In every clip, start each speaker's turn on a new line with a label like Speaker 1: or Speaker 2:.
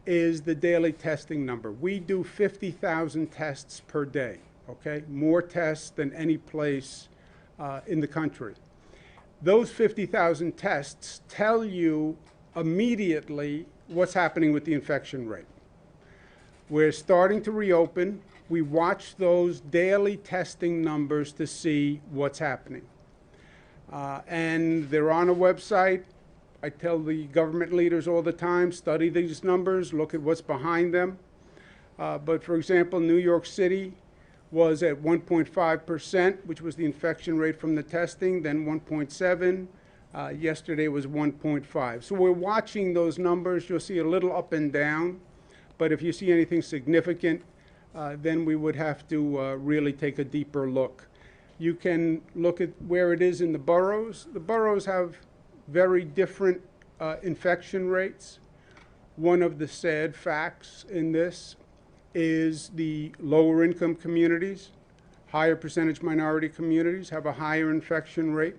Speaker 1: is the daily testing number. We do 50,000 tests per day, okay? More tests than any place in the country. Those 50,000 tests tell you immediately what's happening with the infection rate. We're starting to reopen. We watch those daily testing numbers to see what's happening. And they're on a website. I tell the government leaders all the time, study these numbers, look at what's behind them. But for example, New York City was at 1.5%, which was the infection rate from the testing, then 1.7. Yesterday was 1.5. So we're watching those numbers. You'll see a little up and down. But if you see anything significant, then we would have to really take a deeper look. You can look at where it is in the boroughs. The boroughs have very different infection rates. One of the sad facts in this is the lower income communities, higher percentage minority communities have a higher infection rate.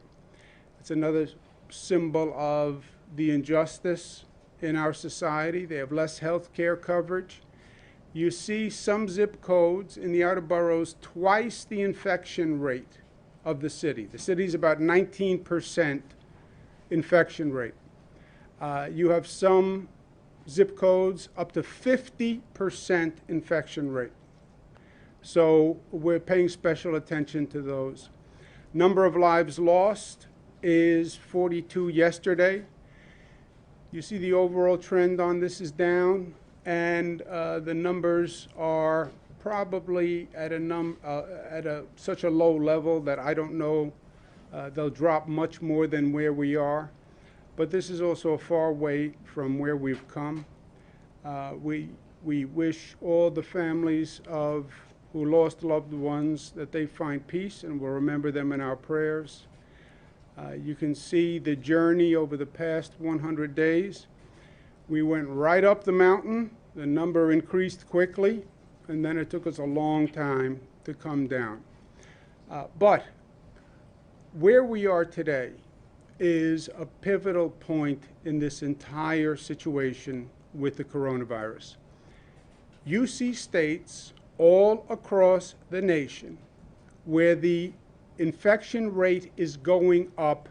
Speaker 1: It's another symbol of the injustice in our society. They have less health care coverage. You see some zip codes in the outer boroughs twice the infection rate of the city. The city is about 19% infection rate. You have some zip codes up to 50% infection rate. So we're paying special attention to those. Number of lives lost is 42 yesterday. You see the overall trend on this is down, and the numbers are probably at such a low level that I don't know they'll drop much more than where we are. But this is also a far way from where we've come. We wish all the families who lost loved ones that they find peace, and we'll remember them in our prayers. You can see the journey over the past 100 days. We went right up the mountain. The number increased quickly, and then it took us a long time to come down. But where we are today is a pivotal point in this entire situation with the coronavirus. You see states all across the nation where the infection rate is going up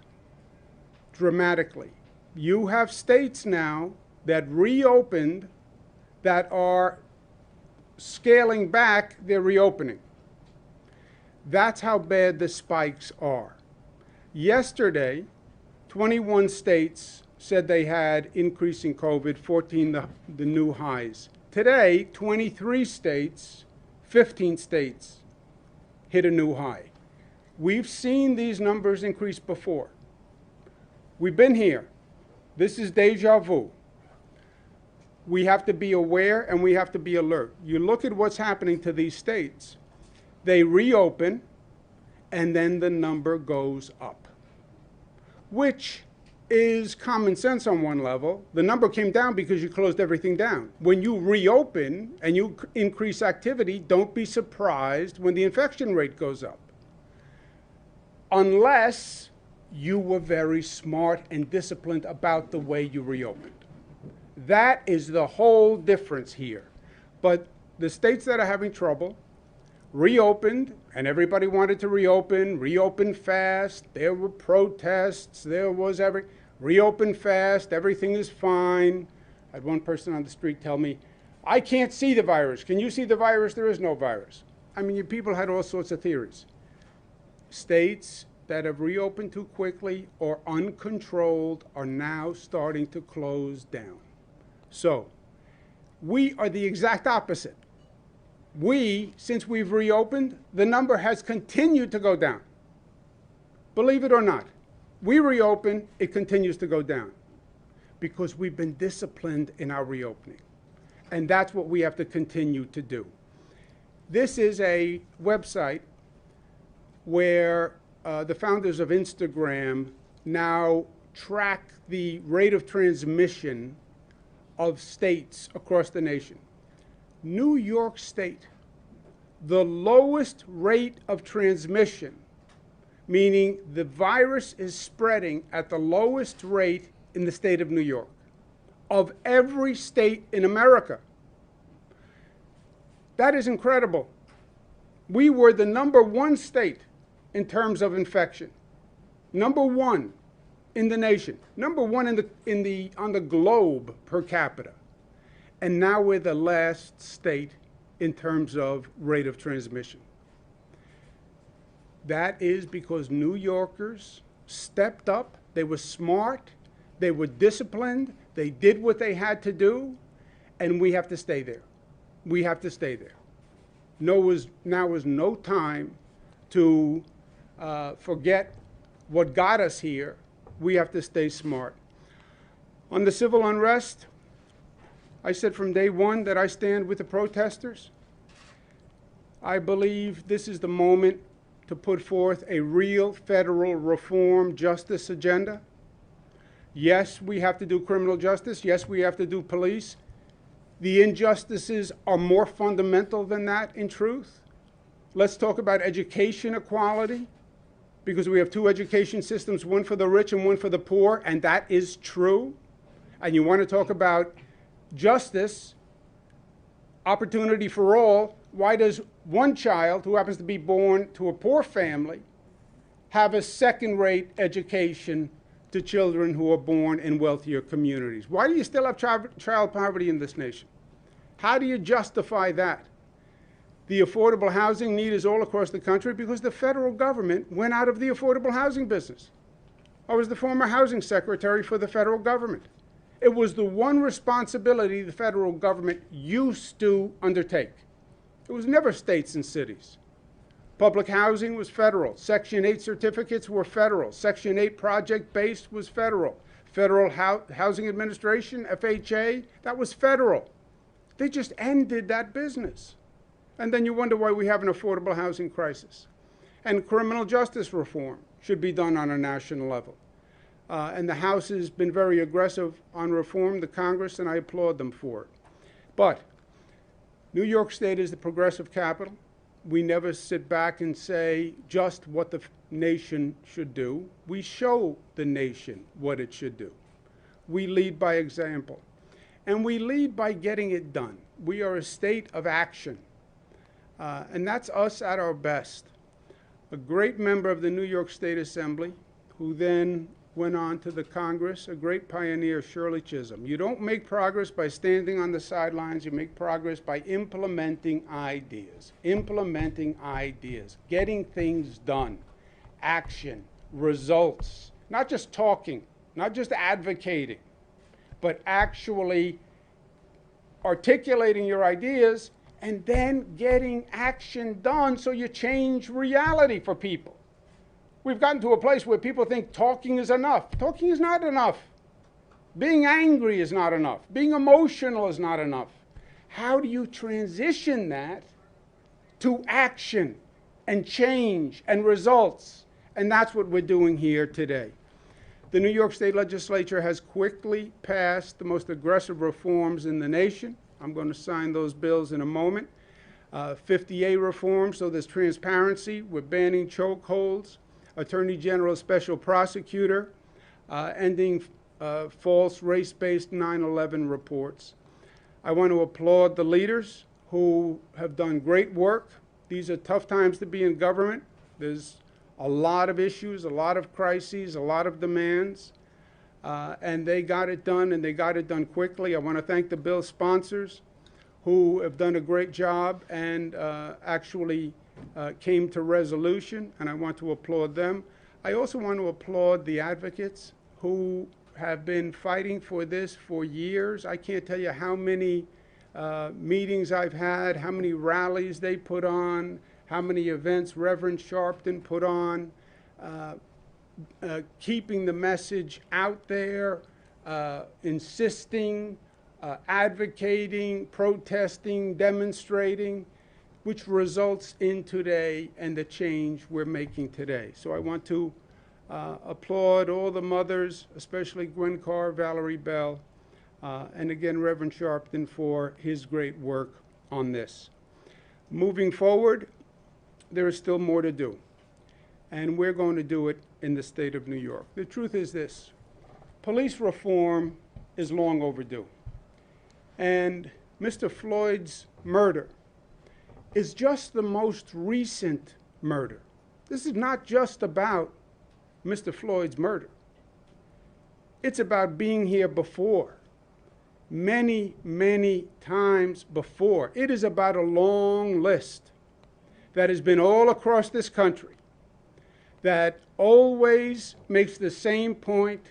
Speaker 1: dramatically. You have states now that reopened that are scaling back their reopening. That's how bad the spikes are. Yesterday, 21 states said they had increasing COVID, 14 the new highs. Today, 23 states, 15 states hit a new high. We've seen these numbers increase before. We've been here. This is deja vu. We have to be aware and we have to be alert. You look at what's happening to these states. They reopen and then the number goes up, which is common sense on one level. The number came down because you closed everything down. When you reopen and you increase activity, don't be surprised when the infection rate goes up. Unless you were very smart and disciplined about the way you reopened. That is the whole difference here. But the states that are having trouble reopened, and everybody wanted to reopen fast. There were protests, reopen fast, everything is fine. I had one person on the street tell me, I can't see the virus. Can you see the virus? There is no virus. I mean, people had all sorts of theories. States that have reopened too quickly or uncontrolled are now starting to close down. So, we are the exact opposite. Since we've reopened, the number has continued to go down. Believe it or not, we reopen, it continues to go down because we've been disciplined in our reopening. And that's what we have to continue to do. This is a website where the founders of Instagram now track the rate of transmission of states across the nation. New York State, the lowest rate of transmission, meaning the virus is spreading at the lowest rate in the state of New York. of every state in America. That is incredible. We were the #1 state in terms of infection. #1 in the nation. #1 on the globe per capita. And now we're the last state in terms of rate of transmission. That is because New Yorkers stepped up. They were smart. They were disciplined. They did what they had to do. And we have to stay there. We have to stay there. Now is no time to forget what got us here. We have to stay smart. On the civil unrest, I said from day one that I stand with the protesters. I believe this is the moment to put forth a real federal reform justice agenda. Yes, we have to do criminal justice. Yes, we have to do police. The injustices are more fundamental than that, in truth. Let's talk about education equality, because we have two education systems, one for the rich and one for the poor, and that is true. And you want to talk about justice, opportunity for all. Why does one child who happens to be born to a poor family have a second-rate education to children who are born in wealthier communities? Why do you still have child poverty in this nation? How do you justify that? The affordable housing need is all across the country because the federal government went out of the affordable housing business. I was the former housing secretary for the federal government. It was the one responsibility the federal government used to undertake. It was never states and cities. Public housing was federal. Section 8 certificates were federal. Section 8 project-based was federal. Federal Housing Administration, FHA, that was federal. They just ended that business. And then you wonder why we have an affordable housing crisis. And criminal justice reform should be done on a national level. And the House has been very aggressive on reform, the Congress, and I applaud them for it. But New York State is the progressive capital. We never sit back and say just what the nation should do. We show the nation what it should do. We lead by example. And we lead by getting it done. We are a state of action. And that's us at our best. A great member of the New York State Assembly, who then went on to the Congress, a great pioneer, Shirley Chisholm. You don't make progress by standing on the sidelines. You make progress by implementing ideas. Implementing ideas. Getting things done. Action. Results. Not just talking. Not just advocating. But actually articulating your ideas and then getting action done so you change reality for people. We've gotten to a place where people think talking is enough. Talking is not enough. Being angry is not enough. Being emotional is not enough. How do you transition that to action and change and results? And that's what we're doing here today. The New York State Legislature has quickly passed the most aggressive reforms in the nation. I'm going to sign those bills in a moment. 50A reforms, so there's transparency. We're banning chokeholds. Attorney General Special Prosecutor, ending false race-based 9/11 reports. I want to applaud the leaders who have done great work. These are tough times to be in government. There's a lot of issues, a lot of crises, a lot of demands, and they got it done, and they got it done quickly. I want to thank the bill sponsors who have done a great job and actually came to resolution, and I want to applaud them. I also want to applaud the advocates who have been fighting for this for years. I can't tell you how many meetings I've had, how many rallies they put on, how many events Reverend Sharpton put on, keeping the message out there, insisting, advocating, protesting, demonstrating, which results in today and the change we're making today. So I want to applaud all the mothers, especially Gwen Carr, Valerie Bell, and again, Reverend Sharpton for his great work on this. Moving forward, there is still more to do, and we're going to do it in the state of New York. The truth is this: police reform is long overdue. And Mr. Floyd's murder is just the most recent murder. This is not just about Mr. Floyd's murder. It's about being here before, many, many times before. It is about a long list that has been all across this country that always makes the same point: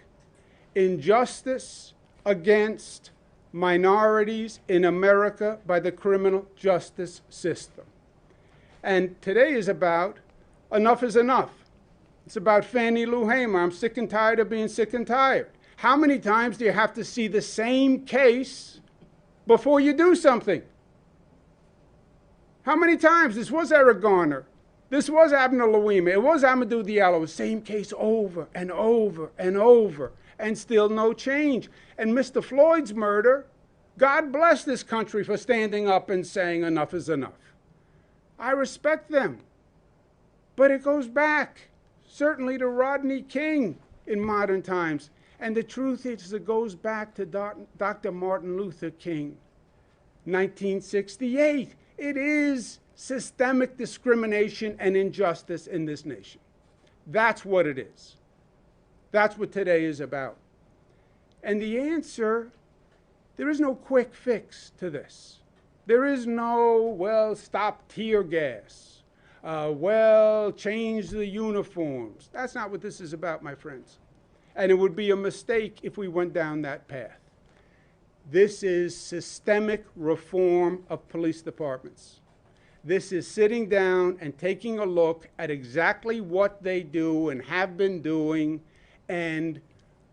Speaker 1: injustice against minorities in America by the criminal justice system. And today is about enough is enough. It's about Fannie Lou Hamer. I'm sick and tired of being sick and tired. How many times do you have to see the same case before you do something? How many times? This was Eric Garner. This was Abner Louima. It was Amadou Diallo. Same case over and over and over, and still no change. And Mr. Floyd's murder, God bless this country for standing up and saying enough is enough. I respect them. But it goes back, certainly, to Rodney King in modern times. And the truth is, it goes back to Dr. Martin Luther King, 1968. It is systemic discrimination and injustice in this nation. That's what it is. That's what today is about. And the answer, there is no quick fix to this. There is no, well, stop tear gas. Well, change the uniforms. That's not what this is about, my friends. And it would be a mistake if we went down that path. This is systemic reform of police departments. This is sitting down and taking a look at exactly what they do and have been doing and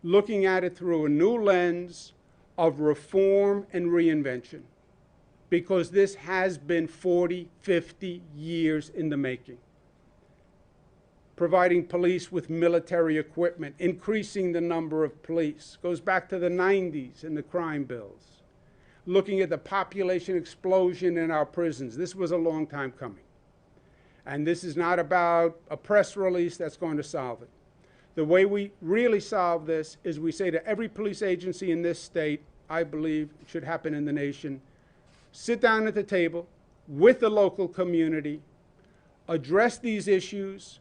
Speaker 1: looking at it through a new lens of reform and reinvention. Because this has been 40, 50 years in the making. Providing police with military equipment, increasing the number of police. Goes back to the 90s and the crime bills. Looking at the population explosion in our prisons. This was a long time coming. And this is not about a press release that's going to solve it. The way we really solve this is we say to every police agency in this state, I believe it should happen in the nation, sit down at the table with the local community, address these issues,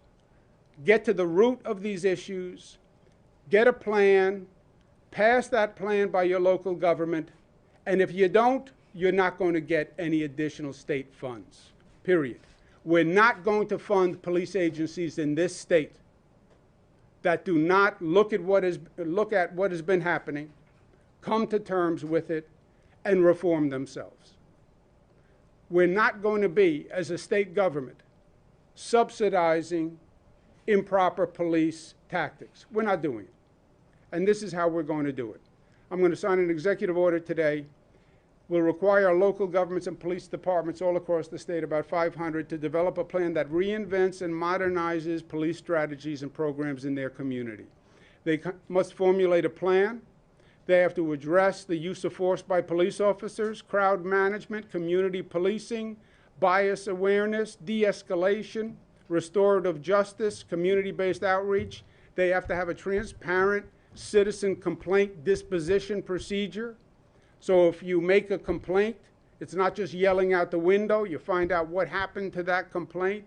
Speaker 1: get to the root of these issues, get a plan, pass that plan by your local government, and if you don't, you're not going to get any additional state funds, period. We're not going to fund police agencies in this state that do not look at what has been happening, come to terms with it, and reform themselves. We're not going to be, as a state government, subsidizing improper police tactics. We're not doing it. And this is how we're going to do it. I'm going to sign an executive order today. We'll require local governments and police departments all across the state, about 500, to develop a plan that reinvents and modernizes police strategies and programs in their community. They must formulate a plan. They have to address the use of force by police officers, crowd management, community policing, bias awareness, de-escalation, restorative justice, community-based outreach. They have to have a transparent citizen complaint disposition procedure. So if you make a complaint, it's not just yelling out the window. You find out what happened to that complaint.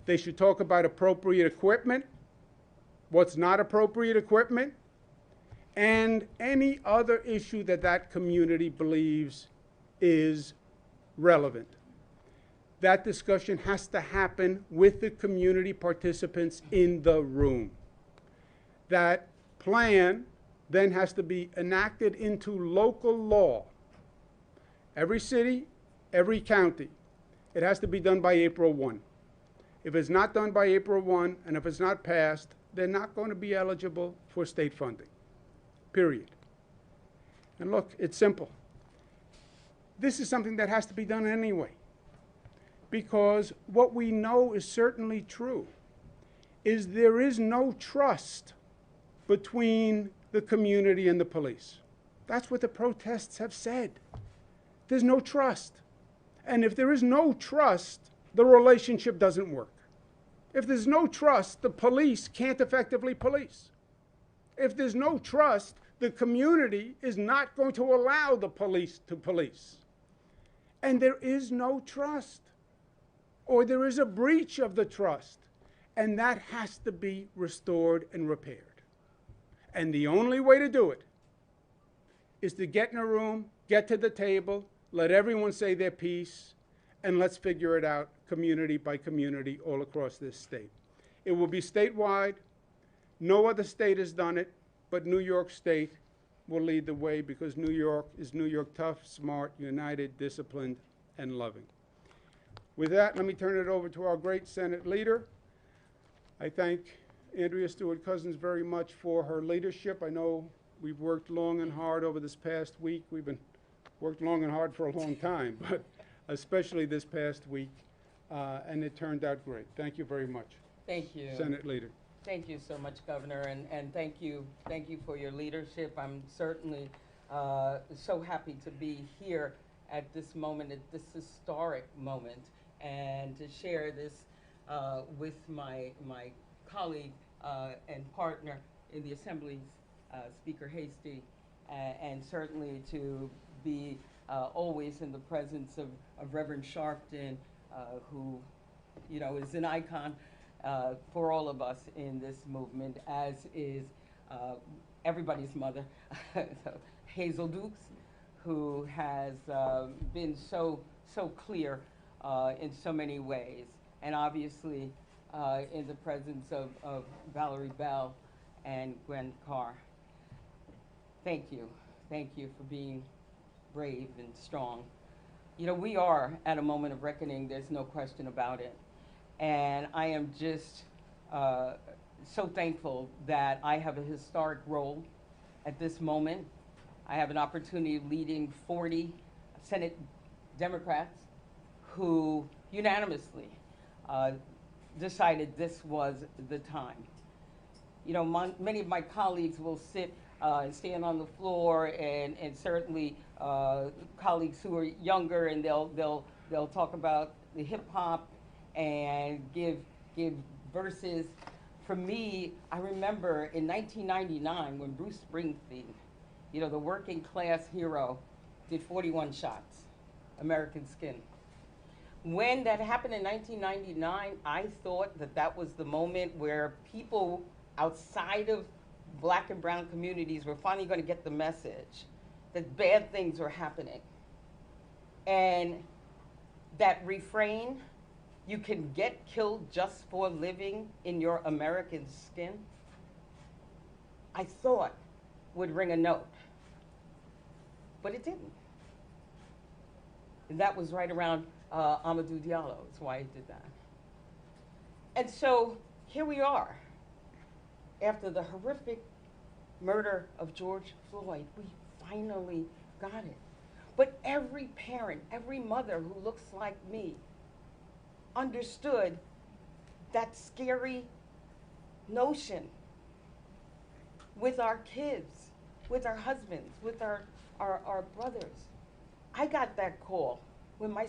Speaker 1: They should talk about appropriate equipment, what's not appropriate equipment, and any other issue that that community believes is relevant. That discussion has to happen with the community participants in the room. That plan then has to be enacted into local law. Every city, every county. It has to be done by April 1. If it's not done by April 1, and if it's not passed, they're not going to be eligible for state funding. Period. And look, it's simple. This is something that has to be done anyway. Because what we know is certainly true, is there is no trust between the community and the police. That's what the protests have said. There's no trust. And if there is no trust, the relationship doesn't work. If there's no trust, the police can't effectively police. If there's no trust, the community is not going to allow the police to police. And there is no trust, or there is a breach of the trust. And that has to be restored and repaired. And the only way to do it is to get in a room, get to the table, let everyone say their piece, and let's figure it out community by community all across this state. It will be statewide. No other state has done it, but New York State will lead the way because New York is New York tough, smart, united, disciplined, and loving. With that, let me turn it over to our great Senate leader. I thank Andrea Stewart-Cousins very much for her leadership. I know we've worked long and hard over this past week. We've been worked long and hard for a long time, but especially this past week, and it turned out great. Thank you very much.
Speaker 2: Thank you.
Speaker 1: Senate Leader.
Speaker 2: Thank you so much, Governor, and thank you for your leadership. I'm certainly so happy to be here at this moment, at this historic moment, and to share this with my colleague and partner in the Assembly's Speaker Hastie, and certainly to be always in the presence of Reverend Sharpton, who, you know, is an icon for all of us in this movement, as is everybody's mother, Hazel Dukes, who has been so clear in so many ways, and obviously in the presence of Valerie Bell and Gwen Carr. Thank you for being brave and strong. You know, we are at a moment of reckoning, there's no question about it. And I am just so thankful that I have a historic role at this moment. I have an opportunity of leading 40 Senate Democrats who unanimously decided this was the time. You know, many of my colleagues will sit and stand on the floor, and certainly colleagues who are younger, and they'll talk about the hip hop and give verses. For me, I remember in 1999 when Bruce Springsteen, you know, the working class hero, did 41 shots, American Skin. When that happened in 1999, I thought that was the moment where people outside of Black and brown communities were finally going to get the message that bad things were happening. And that refrain, you can get killed just for living in your American skin, I thought would ring a note. But it didn't. And that was right around Amadou Diallo. That's why I did that. And so here we are. After the horrific murder of George Floyd, we finally got it. But every parent, every mother who looks like me understood that scary notion with our kids, with our husbands, with our brothers. I got that call when my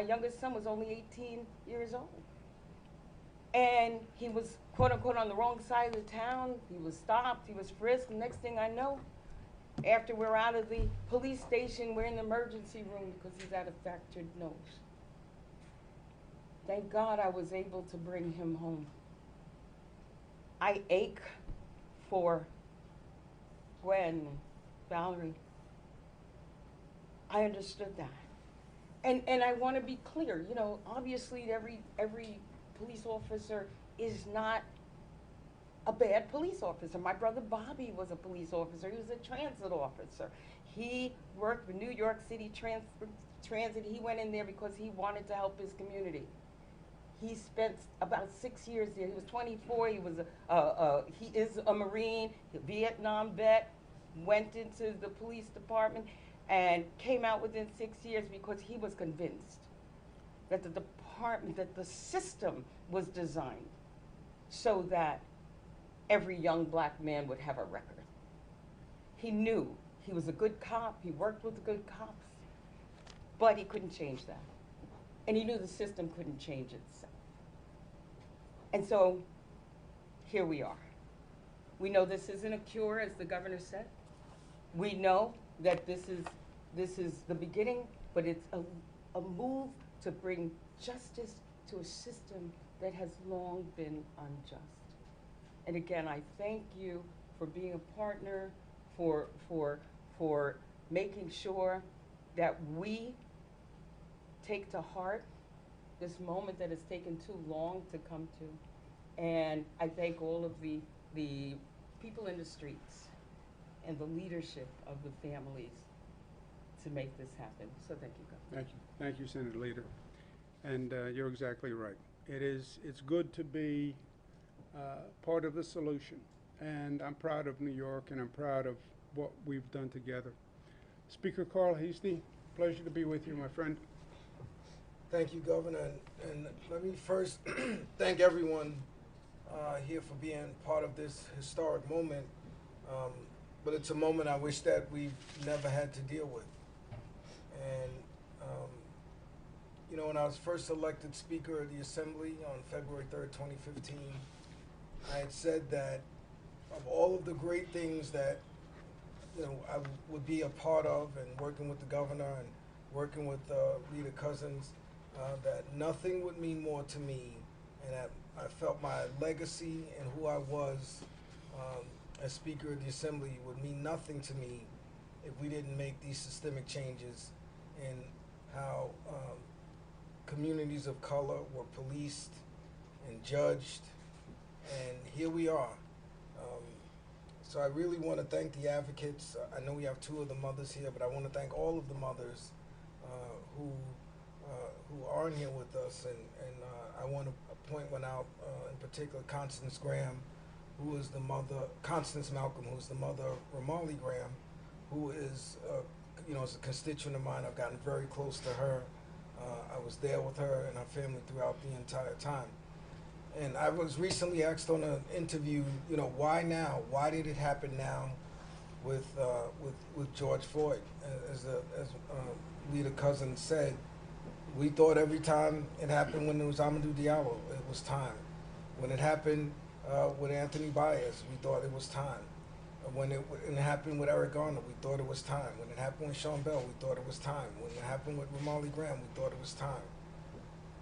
Speaker 2: youngest son was only 18 years old. And he was, quote unquote, on the wrong side of the town. He was stopped, he was frisked. Next thing I know, after we're out of the police station, we're in the emergency room because he's had a fractured nose. Thank God I was able to bring him home. I ache for Gwen, Valerie. I understood that. And I want to be clear, you know, obviously every police officer is not a bad police officer. My brother Bobby was a police officer. He was a transit officer. He worked with New York City Transit. He went in there because he wanted to help his community. He spent about 6 years there. He was 24. He is a Marine, a Vietnam vet, went into the police department and came out within 6 years because he was convinced that the department, that the system was designed so that every young Black man would have a record. He knew he was a good cop, he worked with the good cops, but he couldn't change that. And he knew the system couldn't change itself. And so here we are. We know this isn't a cure, as the governor said, We know that this is the beginning, but it's a move to bring justice to a system that has long been unjust. And again, I thank you for being a partner, for for making sure that we take to heart this moment that has taken too long to come to. And I thank all of the people in the streets and the leadership of the families to make this happen. So thank you, Governor.
Speaker 1: Thank you, Senator Leader. And you're exactly right. It's good to be part of the solution. And I'm proud of New York, and I'm proud of what we've done together. Speaker Carl Heastie, pleasure to be with you, my friend.
Speaker 3: Thank you, Governor. And let me first thank everyone here for being part of this historic moment. But it's a moment I wish that we've never had to deal with. And, you know, when I was first elected Speaker of the Assembly on February 3rd, 2015, I had said that of all of the great things that, you know, I would be a part of, and working with the governor and working with Leader Cousins, that nothing would mean more to me, and that I felt my legacy and who I was as Speaker of the Assembly would mean nothing to me if we didn't make these systemic changes in how communities of color were policed and judged, and here we are. So I really want to thank the advocates. I know we have two of the mothers here, but I want to thank all of the mothers who aren't here with us, and I want to point one out in particular, Constance Graham, who is the mother, Constance Malcolm, who's the mother of Ramali Graham, who is, you know, is a constituent of mine. I've gotten very close to her. I was there with her and her family throughout the entire time. And I was recently asked on an interview, you know, why now? Why did it happen now with George Floyd? As Leader Cousins said, we thought every time it happened when it was Amadou Diallo, it was time. When it happened with Anthony Baez, we thought it was time. When it happened with Eric Garner, we thought it was time. When it happened with Sean Bell, we thought it was time. When it happened with Ramali Graham, we thought it was time.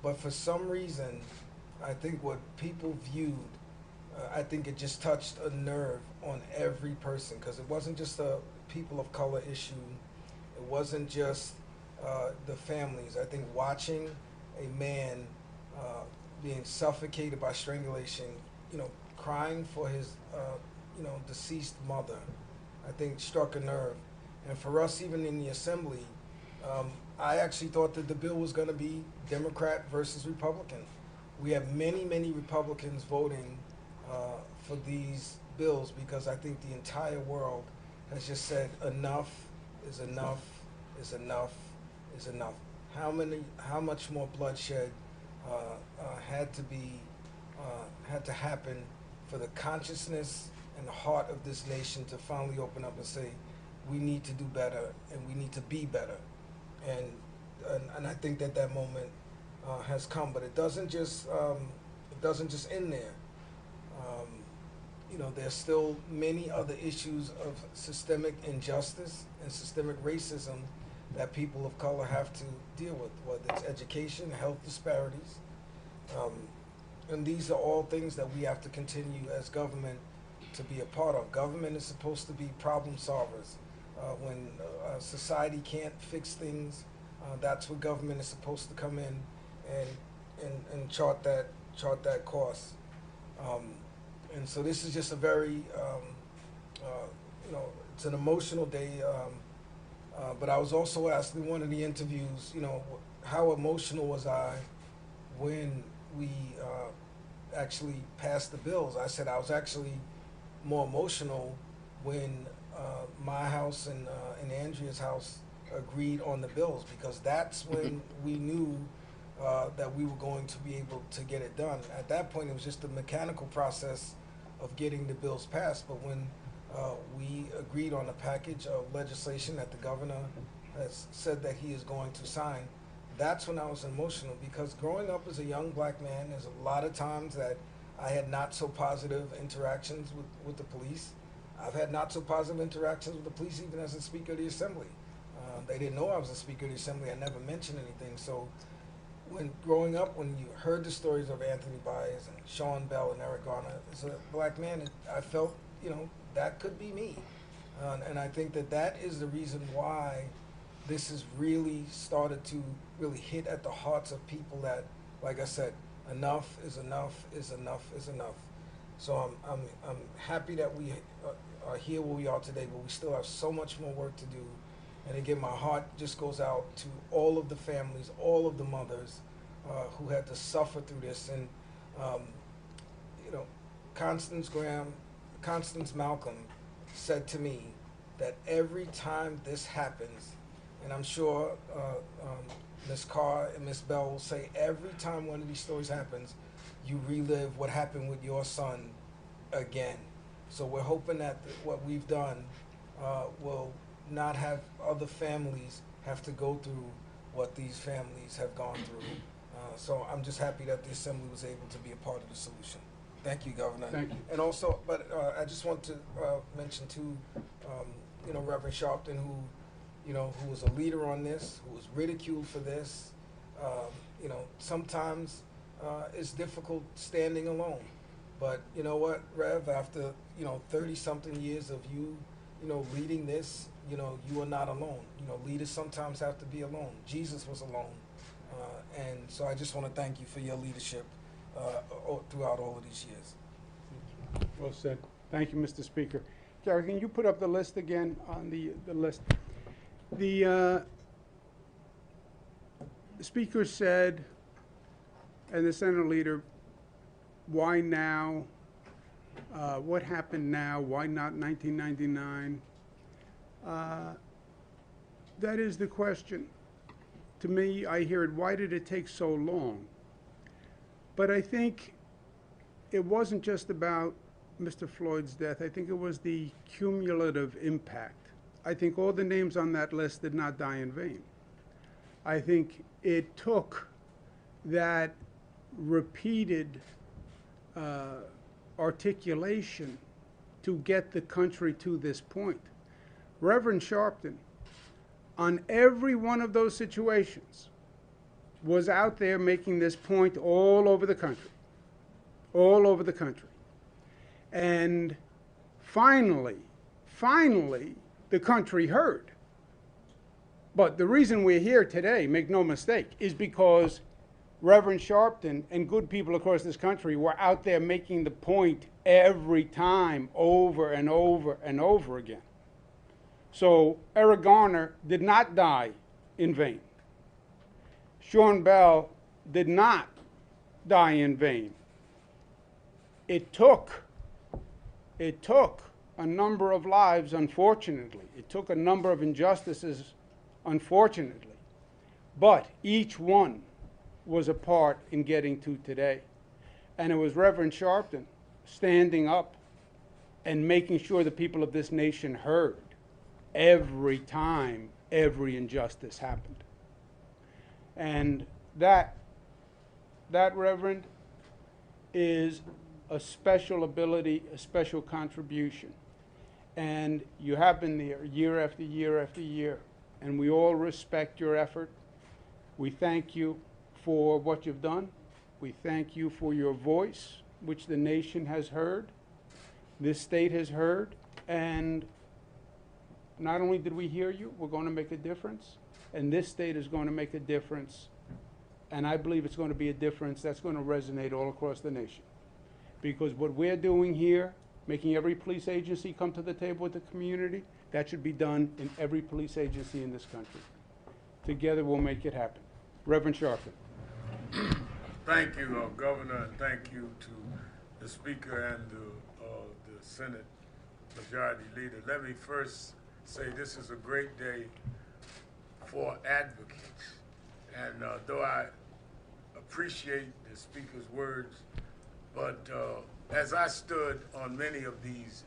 Speaker 3: But for some reason, I think what people viewed, I think it just touched a nerve on every person, because it wasn't just a people of color issue. It wasn't just the families. I think watching a man being suffocated by strangulation, you know, crying for his, you know, deceased mother, I think struck a nerve. And for us, even in the Assembly, I actually thought that the bill was going to be Democrat versus Republican. We have many, many Republicans voting for these bills, because I think the entire world has just said enough is enough is enough is enough. How much more bloodshed had to happen for the consciousness and the heart of this nation to finally open up and say, we need to do better and we need to be better. And I think that moment has come, but it doesn't just end there. You know, there's still many other issues of systemic injustice and systemic racism that people of color have to deal with, whether it's education, health disparities. And these are all things that we have to continue as government to be a part of. Government is supposed to be problem solvers. When society can't fix things, that's where government is supposed to come in and chart that course. And so this is just a very, you know, it's an emotional day. But I was also asked in one of the interviews, you know, how emotional was I when we actually passed the bills? I said I was actually more emotional when my house and Andrea's house agreed on the bills, because that's when we knew that we were going to be able to get it done. At that point, it was just a mechanical process of getting the bills passed. But when we agreed on a package of legislation that the governor has said that he is going to sign, that's when I was emotional, because growing up as a young black man, there's a lot of times that I had not so positive interactions with the police. I've had not so positive interactions with the police even as a Speaker of the Assembly. They didn't know I was a Speaker of the Assembly. I never mentioned anything. So when growing up, when you heard the stories of Anthony Byers and Sean Bell and Eric Garner, as a black man, I felt, that could be me. And I think that that is the reason why this has really started to really hit at the hearts of people that, like I said, enough is enough is enough is enough. So I'm happy that we are here where we are today, but we still have so much more work to do. And again, my heart just goes out to all of the families, all of the mothers who had to suffer through this. And, Constance Malcolm said to me that every time this happens, and I'm sure Ms. Carr and Ms. Bell will say every time one of these stories happens, you relive what happened with your son again. So we're hoping that what we've done will not have other families have to go through what these families have gone through. So I'm just happy that the Assembly was able to be a part of the solution. Thank you, Governor.
Speaker 1: Thank you.
Speaker 3: And also, but I just want to mention too, Reverend Sharpton, who was a leader on this, who was ridiculed for this. Sometimes it's difficult standing alone. But you know what, Rev, after, 30-something years of you, leading this, you are not alone. Leaders sometimes have to be alone. Jesus was alone. And so I just want to thank you for your leadership throughout all of these years.
Speaker 1: Well said. Thank you, Mr. Speaker. Gary, can you put up the list again on the list? The Speaker said, and the Senate leader, why now? What happened now? Why not 1999? That is the question. To me, I hear it, why did it take so long? But I think it wasn't just about Mr. Floyd's death. I think it was the cumulative impact. I think all the names on that list did not die in vain. I think it took that repeated articulation to get the country to this point. Reverend Sharpton, on every one of those situations, was out there making this point all over the country. All over the country. And finally, the country heard. But the reason we're here today, make no mistake, is because Reverend Sharpton and good people across this country were out there making the point every time, over and over and over again. So Eric Garner did not die in vain. Sean Bell did not die in vain. It took a number of lives, unfortunately. It took a number of injustices, unfortunately. But each one was a part in getting to today. And it was Reverend Sharpton standing up and making sure the people of this nation heard every time every injustice happened. And that Reverend, is a special ability, a special contribution. And you have been there year after year after year. And we all respect your effort. We thank you for what you've done. We thank you for your voice, which the nation has heard, this state has heard. And not only did we hear you, we're going to make a difference. And this state is going to make a difference. And I believe it's going to be a difference that's going to resonate all across the nation. Because what we're doing here, making every police agency come to the table with the community, that should be done in every police agency in this country. Together we'll make it happen. Reverend Sharpton.
Speaker 4: Thank you, Governor, and thank you to the Speaker and the Senate Majority Leader. Let me first say this is a great day for advocates. And though I appreciate the Speaker's words, but as I stood on many of these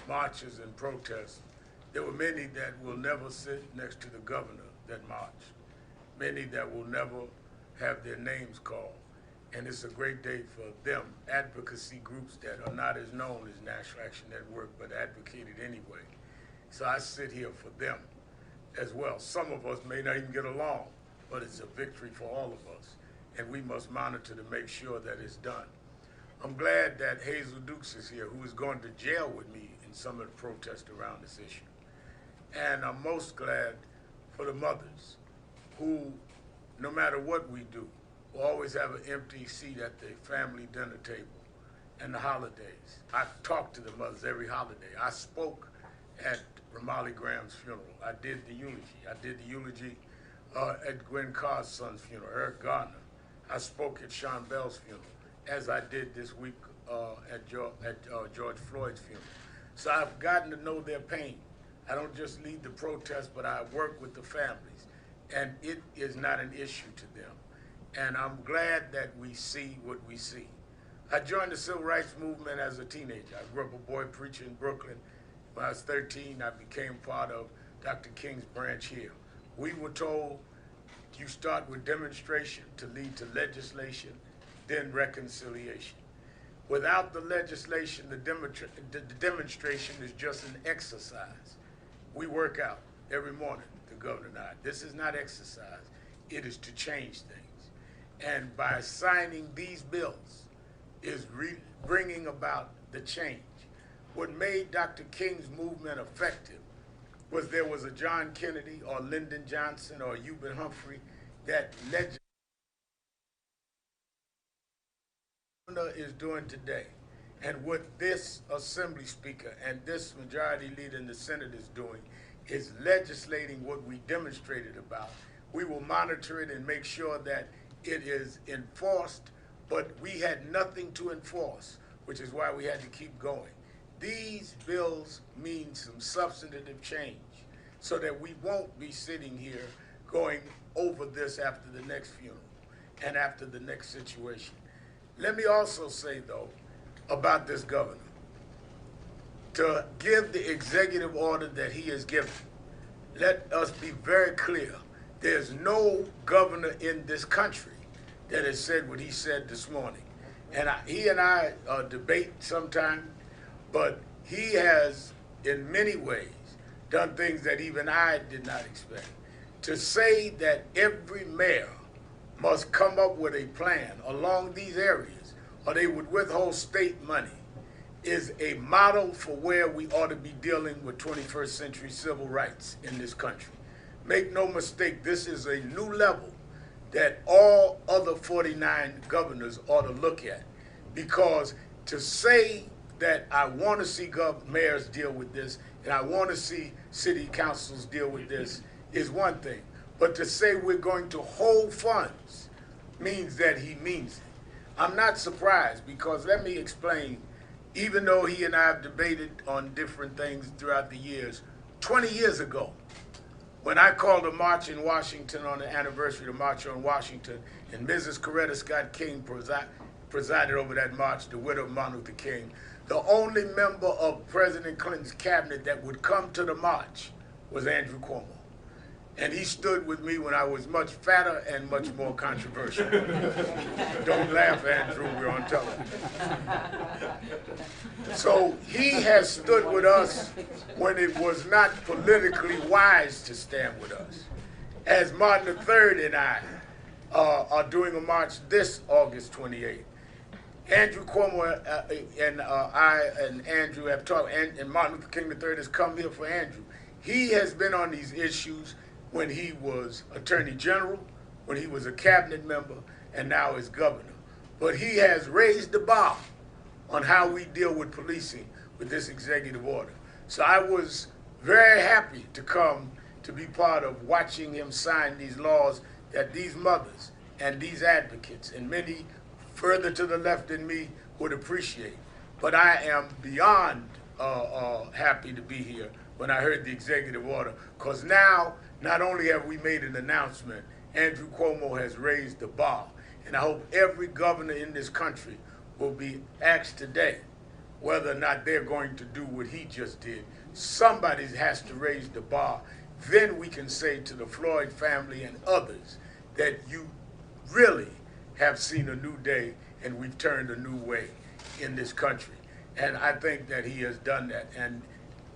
Speaker 4: marches and protests, there were many that will never sit next to the governor that marched, many that will never have their names called. and it's a great day for them, advocacy groups that are not as known as National Action Network, but advocated anyway. So I sit here for them as well. Some of us may not even get along, but it's a victory for all of us, and we must monitor to make sure that it's done. I'm glad that Hazel Dukes is here, who is going to jail with me in some of the protests around this issue. And I'm most glad for the mothers who, no matter what we do, will always have an empty seat at the family dinner table and the holidays. I talk to the mothers every holiday. I spoke at Ramali Graham's funeral. I did the eulogy. I did the eulogy at Gwen Carr's son's funeral, Eric Gardner. I spoke at Sean Bell's funeral, as I did this week at George Floyd's funeral. So I've gotten to know their pain. I don't just lead the protest, but I work with the families, and it is not an issue to them. And I'm glad that we see what we see. I joined the civil rights movement as a teenager. I grew up a boy preacher in Brooklyn. When I was 13, I became part of Dr. King's branch here. We were told you start with demonstration to lead to legislation, then reconciliation. Without the legislation, the demonstration is just an exercise. We work out every morning, the governor and I. This is not exercise. It is to change things. And by signing these bills is bringing about the change. What made Dr. King's movement effective was there was a John Kennedy or Lyndon Johnson or Hubert Humphrey that is doing today. And what this Assembly Speaker and this Majority Leader in the Senate is doing is legislating what we demonstrated about. We will monitor it and make sure that it is enforced, but we had nothing to enforce, which is why we had to keep going. These bills mean some substantive change so that we won't be sitting here going over this after the next funeral and after the next situation. Let me also say, though, about this governor, to give the executive order that he has given, let us be very clear. There's no governor in this country that has said what he said this morning. And he and I debate sometimes, but he has, in many ways, done things that even I did not expect. To say that every mayor must come up with a plan along these areas, or they would withhold state money, is a model for where we ought to be dealing with 21st century civil rights in this country. Make no mistake, this is a new level that all other 49 governors ought to look at. Because to say that I want to see mayors deal with this and I want to see city councils deal with this is one thing. But to say we're going to hold funds means that he means it. I'm not surprised, because let me explain, even though he and I have debated on different things throughout the years, 20 years ago, when I called a march in Washington on the anniversary of the March on Washington, and Mrs. Coretta Scott King presided over that march, the widow of Martin Luther King, the only member of President Clinton's cabinet that would come to the march was Andrew Cuomo. And he stood with me when I was much fatter and much more controversial. Don't laugh, Andrew, we're on television. So he has stood with us when it was not politically wise to stand with us. As Martin III and I are doing a march this August 28th. Andrew Cuomo and I and Andrew have talked, and Martin Luther King III has come here for Andrew. He has been on these issues when he was Attorney General, when he was a cabinet member, and now is governor. But he has raised the bar on how we deal with policing with this executive order. So I was very happy to come to be part of watching him sign these laws that these mothers and these advocates and many further to the left than me would appreciate. But I am beyond happy to be here when I heard the executive order, because now not only have we made an announcement, Andrew Cuomo has raised the bar. And I hope every governor in this country will be asked today whether or not they're going to do what he just did. Somebody has to raise the bar. Then we can say to the Floyd family and others that you really have seen a new day and we've turned a new way in this country. And I think that he has done that. And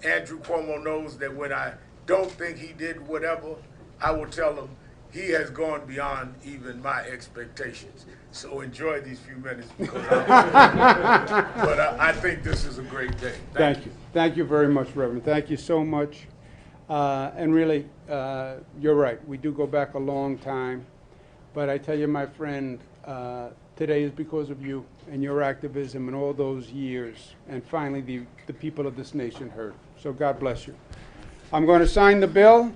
Speaker 4: Andrew Cuomo knows that when I don't think he did whatever, I will tell him he has gone beyond even my expectations. So enjoy these few minutes because but I think this is a great day.
Speaker 1: Thank you. Thank you very much, Reverend. Thank you so much. And really, you're right. We do go back a long time. But I tell you, my friend, today is because of you and your activism and all those years. And finally, the people of this nation heard. So God bless you. I'm going to sign the bill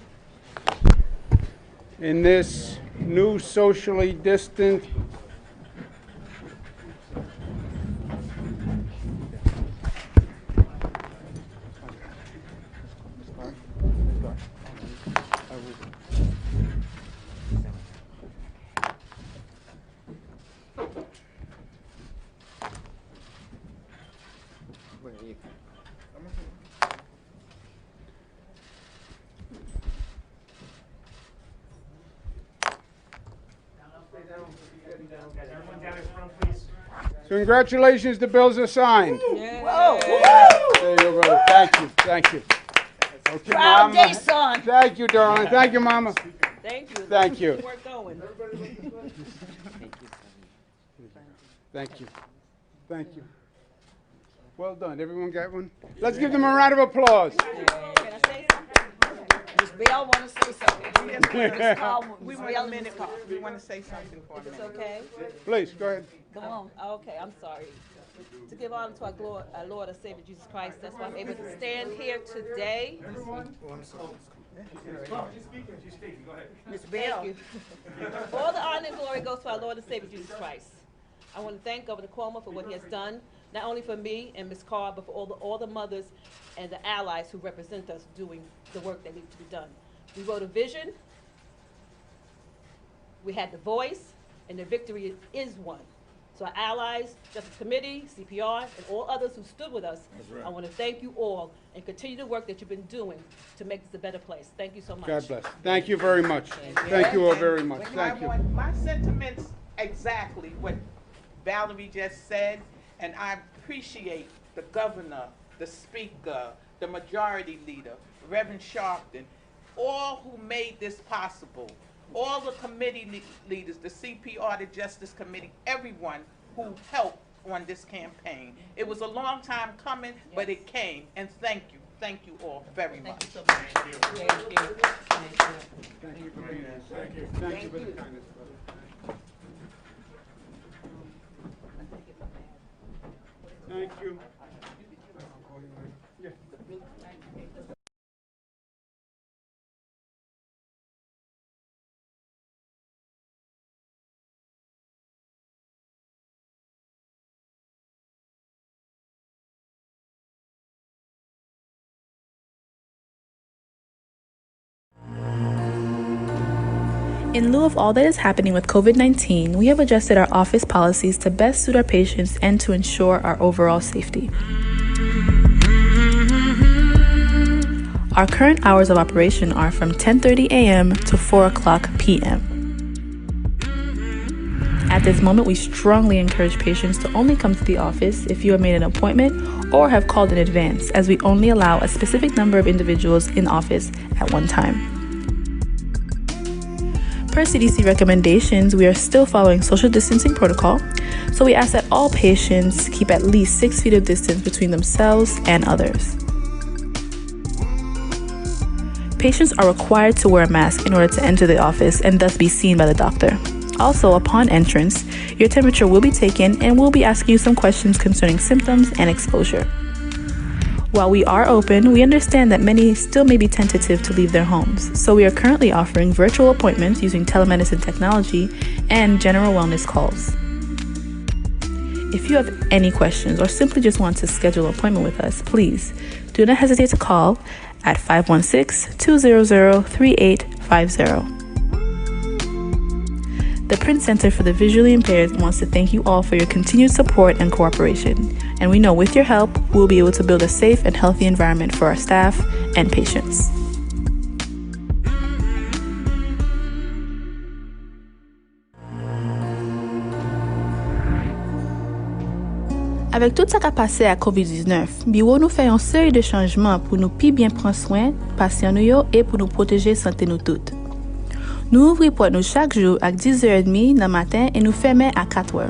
Speaker 1: in this new socially distant So congratulations, the bills are signed.
Speaker 2: Whoa.
Speaker 1: There you go, brother. Thank you, thank you. Okay,
Speaker 2: Proud
Speaker 1: Mama.
Speaker 2: day, son.
Speaker 1: Thank you, darling. Thank you, Mama.
Speaker 2: Thank you.
Speaker 1: Thank you.
Speaker 2: We're going.
Speaker 1: Thank you. Thank you. Well done. Everyone got one? Let's give them a round of applause.
Speaker 2: Can I say something? Miss Bell want to say something. Miss Carl,
Speaker 5: We
Speaker 2: Miss
Speaker 5: want
Speaker 2: Bell
Speaker 5: a
Speaker 2: and Miss
Speaker 5: minute.
Speaker 2: Carl.
Speaker 5: We want to say something for a
Speaker 2: It's
Speaker 5: minute.
Speaker 2: okay?
Speaker 1: Please, go ahead.
Speaker 6: Come on. Okay, I'm sorry. To give honor to our Lord and Savior Jesus Christ, that's why I'm able to stand here today.
Speaker 2: Miss Bell.
Speaker 6: Thank you. All the honor and glory goes to our Lord and Savior Jesus Christ. I want to thank Governor Cuomo for what he has done, not only for me and Ms. Carr, but for all the mothers and the allies who represent us doing the work that needs to be done. We wrote a vision, we had the voice, and the victory is won. So our allies, Justice Committee, CPR, and all others who stood with us, I want to thank you all and continue the work that you've been doing to make this a better place. Thank you so much.
Speaker 1: God bless. Thank you very much. Thank you all very much.
Speaker 5: And
Speaker 1: Thank you.
Speaker 5: I want my sentiments exactly what Valerie just said, and I appreciate the governor, the speaker, the majority leader, Reverend Sharpton, all who made this possible. All the committee leaders, the CPR, the Justice Committee, everyone who helped on this campaign. It was a long time coming, but it came, and thank you. Thank you all very much.
Speaker 6: Thank you so much. Thank you. Thank you.
Speaker 1: Thank you for being here. Thank you. Thank you for the kindness, brother. Thank you. Yeah.
Speaker 7: In lieu of all that is happening with COVID-19, we have adjusted our office policies to best suit our patients and to ensure our overall safety. Our current hours of operation are from 10:30 a.m. to 4 o'clock p.m. At this moment, we strongly encourage patients to only come to the office if you have made an appointment or have called in advance, as we only allow a specific number of individuals in office at one time. Per CDC recommendations, we are still following social distancing protocol, so we ask that all patients keep at least 6 feet of distance between themselves and others. Patients are required to wear a mask in order to enter the office and thus be seen by the doctor. Also, upon entrance, your temperature will be taken and we'll be asking you some questions concerning symptoms and exposure. While we are open, we understand that many still may be tentative to leave their homes, so we are currently offering virtual appointments using telemedicine technology and general wellness calls. If you have any questions or simply just want to schedule an appointment with us, please do not hesitate to call at 516-200-3850. The Prince Center for the Visually Impaired wants to thank you all for your continued support and cooperation, and we know with your help, we'll be able to build a safe and healthy environment for our staff and patients. Avec tout ça qui a passé à COVID-19, bureau nous fait une série de changements pour nous plus bien prendre soin des patients et pour nous protéger la santé nous toutes. Nous ouvrons pour nous chaque jour à 10h30 le matin et nous fermons à 4h.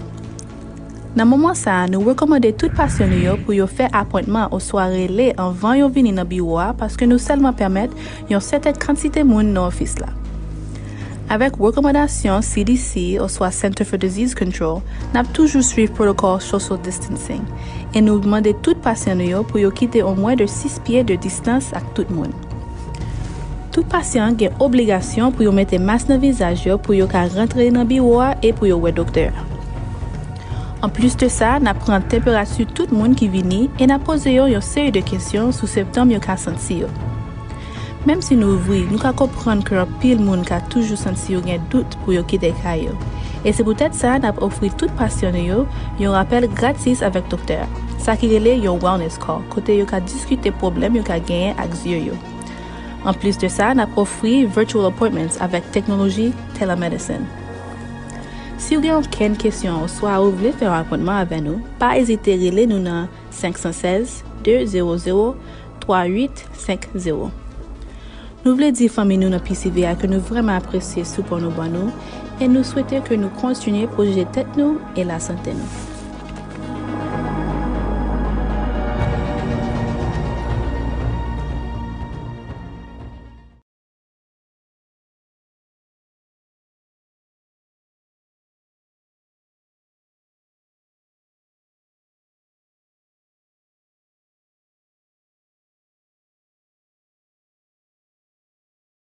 Speaker 7: Dans ce moment, nous recommandons tous les patients pour faire appointement aux soirées avant de venir dans le bureau parce que nous seulement permettons une certaine quantité de monde dans l'office. Avec recommandation CDC, ou soit Center for Disease Control, nous avons toujours suivi le protocole social distancing et nous demandons tous les patients pour quitter au moins de 6 pieds de distance avec tout le monde. Tout patient a une obligation pour mettre un masque dans le visage pour rentrer dans le bureau et pour voir le docteur. En plus de ça, nous prenons la température de tout le monde qui vient et nous posons une série de questions sur les symptômes que vous senti. Même si nous ouvrons, nous comprenons que pile de monde a toujours senti un doute pour quitter le caillou. Et c'est peut-être ça que nous offrons tout patient un rappel gratis avec le docteur. Ça qui relève un wellness call, côté vous discuter des problèmes que vous gagnez avec eux. En plus de ça, nous offrons virtual appointments avec technologie telemedicine. Si vous avez aucune question, soit vous voulez faire un appointtement avec nous, pas hésiter à relayer nous dans 516-200-3850. Nous voulons dire famille nous dans PCVA que nous vraiment apprécions ce pour nous et nous souhaitons que nous continuions à protéger tête nous et la santé nous.